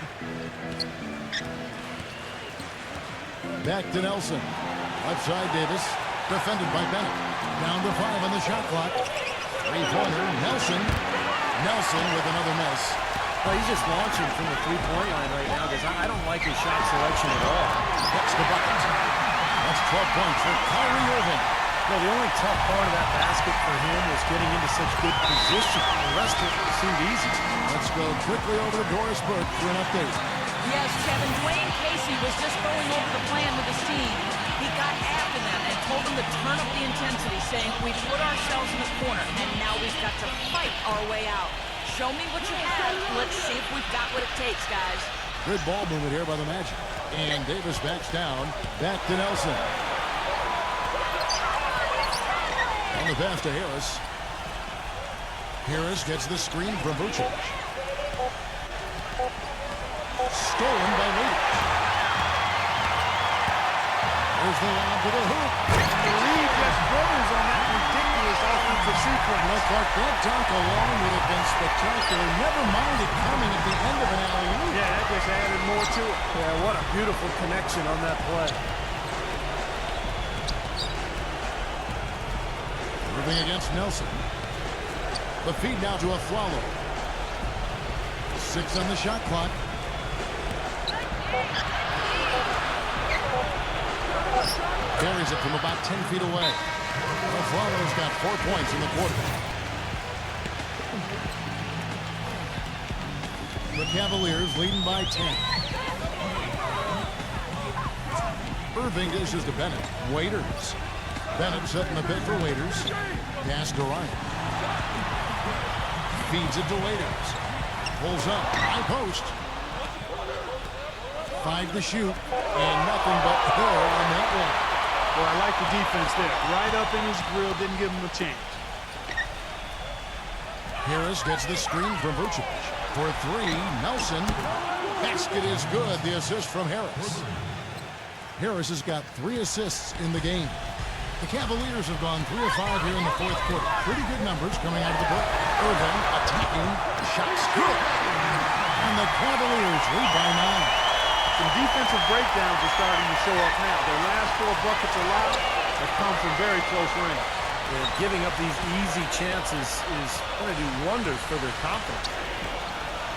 Back to Nelson. Left side Davis. Defended by Bennett. Down to 5 on the shot clock. Three-pointer, Nelson. Nelson with another miss. Well, he's just launching from the three-point line right now because I don't like his shot selection at all. Gets the bucket. That's 12 points for Kyrie Irving. Well, the only tough part of that basket for him was getting into such good position. The rest of it seemed easy. Let's go quickly over to Doris Burke for an update. Yes, Kevin, Dwayne Casey was just going over the plan with his team. He got after them and told them to turn up the intensity, saying, we put ourselves in the corner, and now we've got to fight our way out. Show me what you have. Let's see if we've got what it takes, guys. Good ball movement here by the Magic. And Davis backs down. Back to Nelson. On the pass to Harris. Harris gets the screen from Vucevic. Stolen by Waiters. There's the lob to the hoop. The lead just grows on that ridiculous offensive sequence. No, Clark, that dunk alone would have been spectacular. Never mind it coming at the end of an alley-oop. Yeah, that just added more to it. Yeah, what a beautiful connection on that play. Irving against Nelson. The feed now to a Flalo. 6 on the shot clock. Carries it from about 10 feet away. Flalo's got 4 points in the quarter. The Cavaliers leading by 10. Irving dishes to Bennett. Waiters. Bennett setting the pick for Waiters. Pass to Ryan. Feeds it to Waiters. Pulls up. High post. 5 to shoot. And nothing but hill on that one. Well, I like the defense there. Right up in his grill. Didn't give him a chance. Harris gets the screen from Vucevic. For 3, Nelson. Basket is good. The assist from Harris. Harris has got 3 assists in the game. The Cavaliers have gone 3 of 5 here in the fourth quarter. Pretty good numbers coming out of the break. Irving attacking. Shots good. And the Cavaliers lead by 9. Some defensive breakdowns are starting to show up now. Their last 4 buckets allowed have come from very close range. And giving up these easy chances is going to do wonders for their confidence.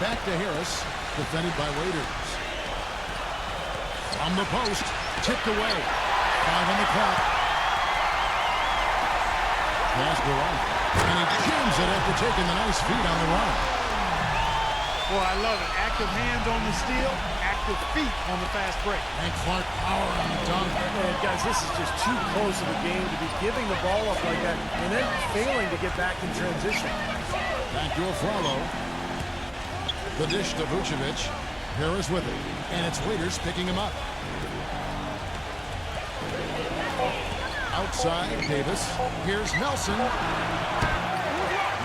Back to Harris, defended by Waiters. From the post, tipped away. 5 on the clock. Pass to Ryan. And he jams it after taking the nice feed on the run. Boy, I love it. Active hands on the steal, active feet on the fast break. And Clark power on the dunk. And guys, this is just too close of a game to be giving the ball up like that and then failing to get back in transition. Back to Afralo. The dish to Vucevic. Harris with it. And it's Waiters picking him up. Outside, Davis. Here's Nelson.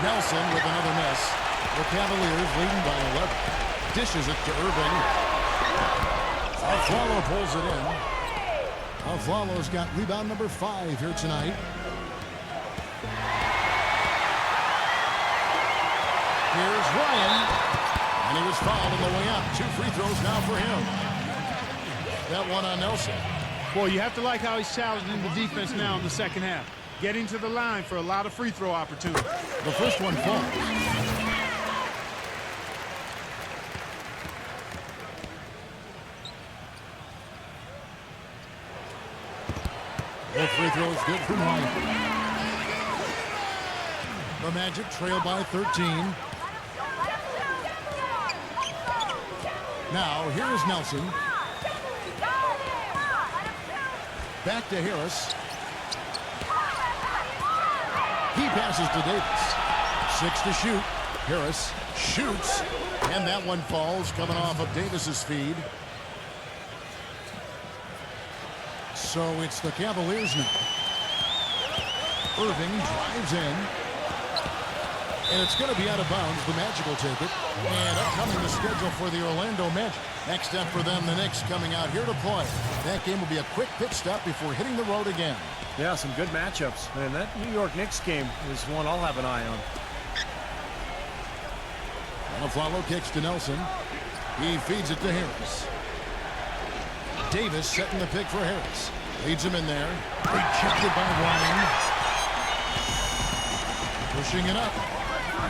Nelson with another miss. The Cavaliers leading by 11. Dishes it to Irving. Afralo pulls it in. Afralo's got rebound number 5 here tonight. Here's Ryan. And he was fouled on the way up. 2 free throws now for him. That one on Nelson. Boy, you have to like how he's challenging the defense now in the second half. Getting to the line for a lot of free throw opportunities. The first one falls. Both free throws good from Ryan. The Magic trail by 13. Now, here is Nelson. Back to Harris. He passes to Davis. 6 to shoot. Harris shoots. And that one falls, coming off of Davis's feed. So it's the Cavaliers now. Irving drives in. And it's going to be out of bounds. The Magic will take it. And upcoming the schedule for the Orlando Magic. Next up for them, the Knicks coming out here to play. That game will be a quick pit stop before hitting the road again. Yeah, some good matchups. And that New York Knicks game is one I'll have an eye on. Afralo kicks to Nelson. He feeds it to Harris. Davis setting the pick for Harris. Leads him in there. Rejected by Ryan. Pushing it up.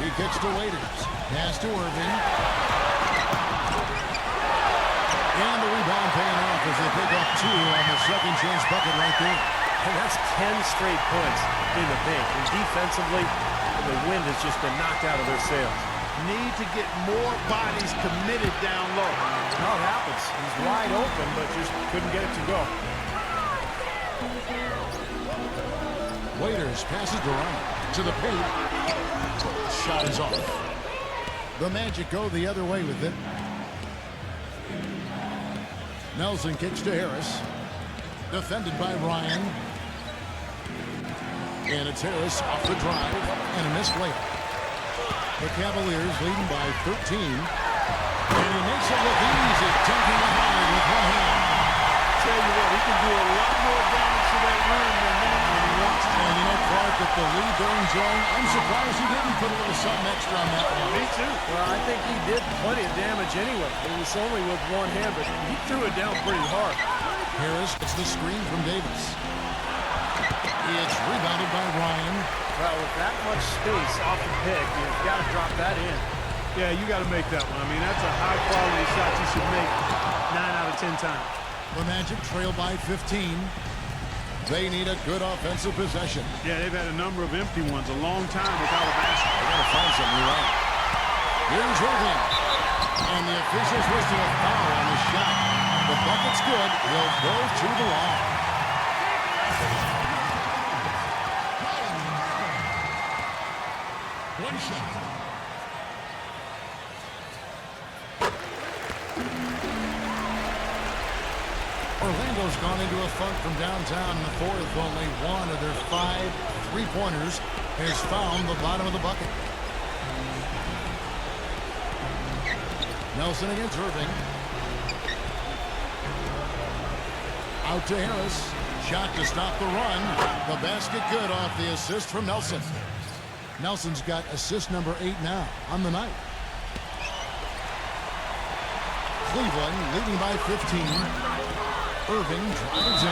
He kicks to Waiters. Pass to Irving. And the rebound paying off as they pick up 2 on the second chance bucket right there. And that's 10 straight points in the paint. And defensively, the wind has just been knocked out of their sails. Need to get more bodies committed down low. How it happens. He's wide open, but just couldn't get it to go. Waiters passes to Ryan. To the paint. Shot is off. The Magic go the other way with it. Nelson kicks to Harris. Defended by Ryan. And it's Harris off the drive. And a missed layup. The Cavaliers leading by 13. And he makes it look easy, dunking it hard with one hand. Tell you what, he can do a lot more damage to that rim than that when he wants to. And you know, Clark, with the lead they're enjoying, I'm surprised he didn't put a little something extra on that one. Me too. Well, I think he did plenty of damage anyway. It was only with one hand, but he threw it down pretty hard. Harris gets the screen from Davis. It's rebounded by Ryan. Well, with that much space off the pick, you've got to drop that in. Yeah, you got to make that one. I mean, that's a high-quality shot you should make 9 out of 10 times. The Magic trail by 15. They need a good offensive possession. Yeah, they've had a number of empty ones a long time without a basket. They got to find something right. Here's Irving. And the officials whistle a foul on the shot. The bucket's good. He'll go to the line. One shot. Orlando's gone into a funk from downtown in the fourth. Only one of their 5 3-pointers has found the bottom of the bucket. Nelson against Irving. Out to Harris. Shot to stop the run. The basket good off the assist from Nelson. Nelson's got assist number 8 now on the night. Cleveland leading by 15. Irving drives in.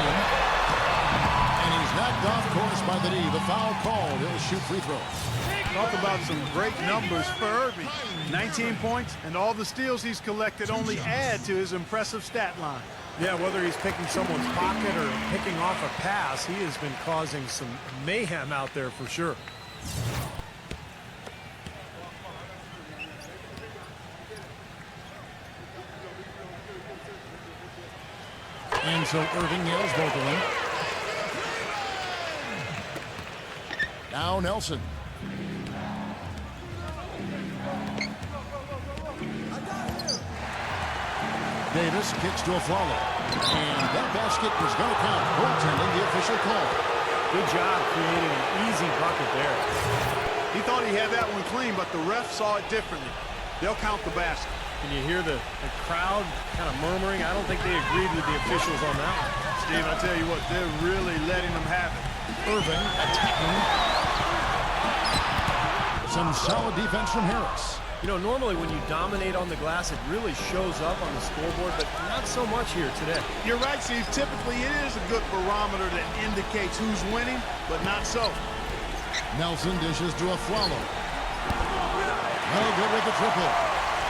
And he's knocked off course by the D. The foul called. He'll shoot free throws. Talk about some great numbers for Irving. 19 points, and all the steals he's collected only add to his impressive stat line. Yeah, whether he's picking someone's pocket or picking off a pass, he has been causing some mayhem out there for sure. And so Irving nails both of them. Now Nelson. Davis kicks to a follow. And that basket was going to count. Goaltending, the official call. Good job creating an easy bucket there. He thought he had that one clean, but the ref saw it differently. They'll count the basket. Can you hear the crowd kind of murmuring? I don't think they agreed with the officials on that one. Steve, I tell you what, they're really letting them have it. Irving attacking. Some solid defense from Harris. You know, normally when you dominate on the glass, it really shows up on the scoreboard, but not so much here today. You're right, Steve. Typically, it is a good barometer that indicates who's winning, but not so. Nelson dishes to a Flalo. No good with the triple.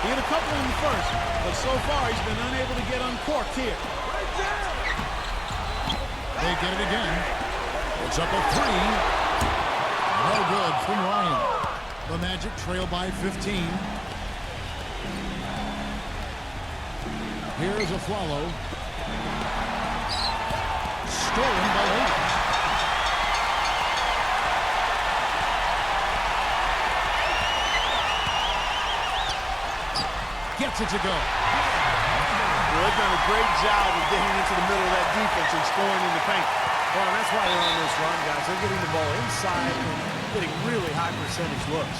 He had a couple in the first, but so far he's been unable to get uncorked here. They get it again. It's up a 3. No good from Ryan. The Magic trail by 15. Here's a Flalo. Stolen by Waiters. Gets it to go. Well, they've done a great job of getting into the middle of that defense and scoring in the paint. Well, and that's why they're on this run, guys. They're getting the ball inside and getting really high percentage looks.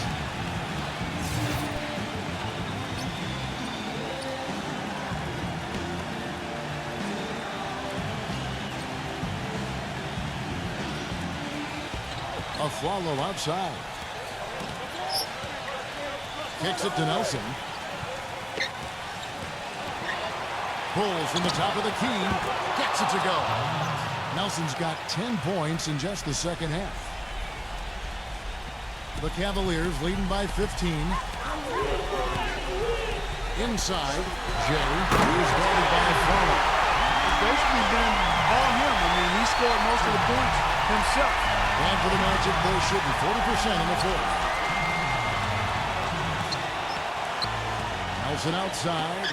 A Flalo outside. Kicks it to Nelson. Pulls from the top of the key. Gets it to go. Nelson's got 10 points in just the second half. The Cavaliers leading by 15. Inside, Jay, who is guarded by Farmer. It's basically been all him. I mean, he scored most of the points himself. And for the Magic, they're shooting 40% in the fourth. Nelson outside.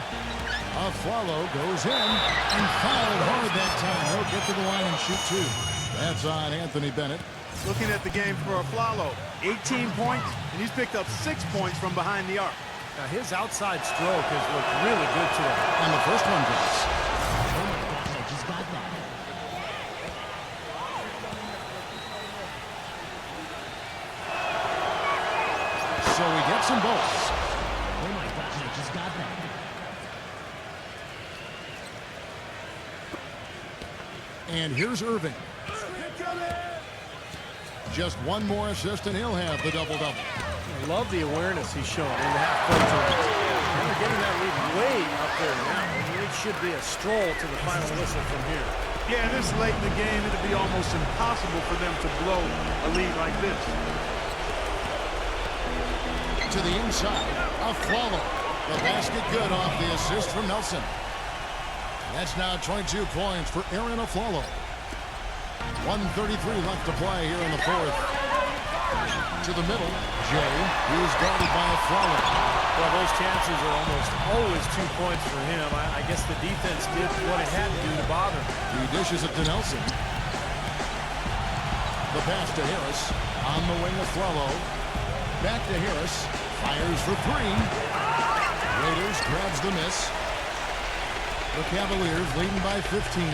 Aflalo goes in and fouled hard that time. He'll get to the line and shoot two. That's on Anthony Bennett. Looking at the game for Aflalo, 18 points, and he's picked up 6 points from behind the arc. Now, his outside stroke has looked really good today. And the first one goes. Oh my God, I just got that. So he gets them both. Oh my God, I just got that. And here's Irving. Just one more assist and he'll have the double-double. I love the awareness he's shown in the half-court tournament. And they're getting that lead way up there now. I mean, it should be a stroll to the final whistle from here. Yeah, this late in the game, it'd be almost impossible for them to blow a lead like this. To the inside, Aflalo. The basket good off the assist from Nelson. That's now 22 points for Aaron Aflalo. 1:33 left to play here in the fourth. To the middle, Jay, who is guarded by Aflalo. Well, those chances are almost always 2 points for him. I guess the defense did what it had to do to bother him. He dishes it to Nelson. The pass to Harris. On the wing, Aflalo. Back to Harris. Fires for three. Raiders grabs the miss. The Cavaliers leading by 15.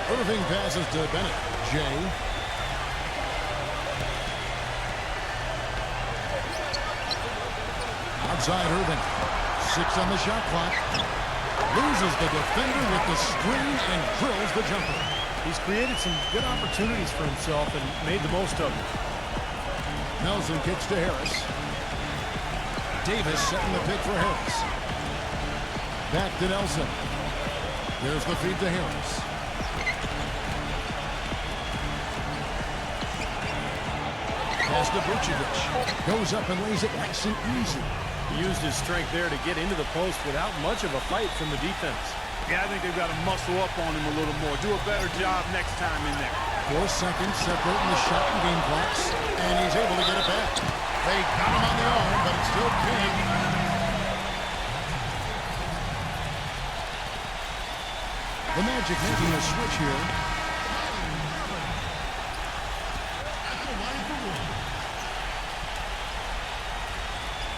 Irving passes to Bennett. Jay. Outside Irving. 6 on the shot clock. Loses the defender with the screen and drills the jumper. He's created some good opportunities for himself and made the most of them. Nelson kicks to Harris. Davis setting the pick for Harris. Back to Nelson. Here's the feed to Harris. Pass to Vucevic. Goes up and lays it nice and easy. He used his strength there to get into the post without much of a fight from the defense. Yeah, I think they've got to muscle up on him a little more. Do a better job next time in there. 4 seconds separating the shot and game clocks. And he's able to get it back. They got him on the arm, but it's still King. The Magic making a switch here.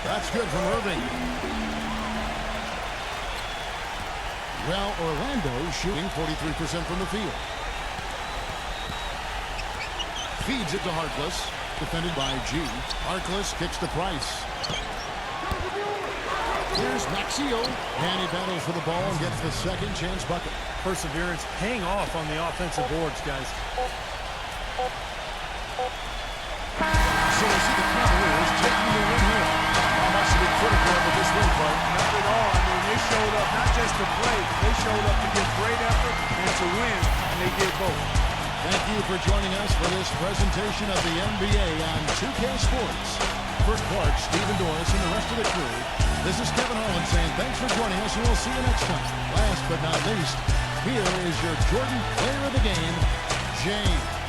That's good from Irving. Well, Orlando shooting 43% from the field. Feeds it to Harkless. Defended by G. Harkless kicks to Price. Here's Maxio. And he battles for the ball and gets the second chance bucket. Perseverance paying off on the offensive boards, guys. So we see the Cavaliers taking the win here. How much to be critical of this win, Clark? Not at all. I mean, they showed up not just to play, they showed up to give great effort and to win, and they did both. Thank you for joining us for this presentation of the NBA on 2K Sports. For Clark, Stephen Doris, and the rest of the crew, this is Kevin Harlan saying thanks for joining us, and we'll see you next time. Last but not least, here is your Jordan Player of the Game, James.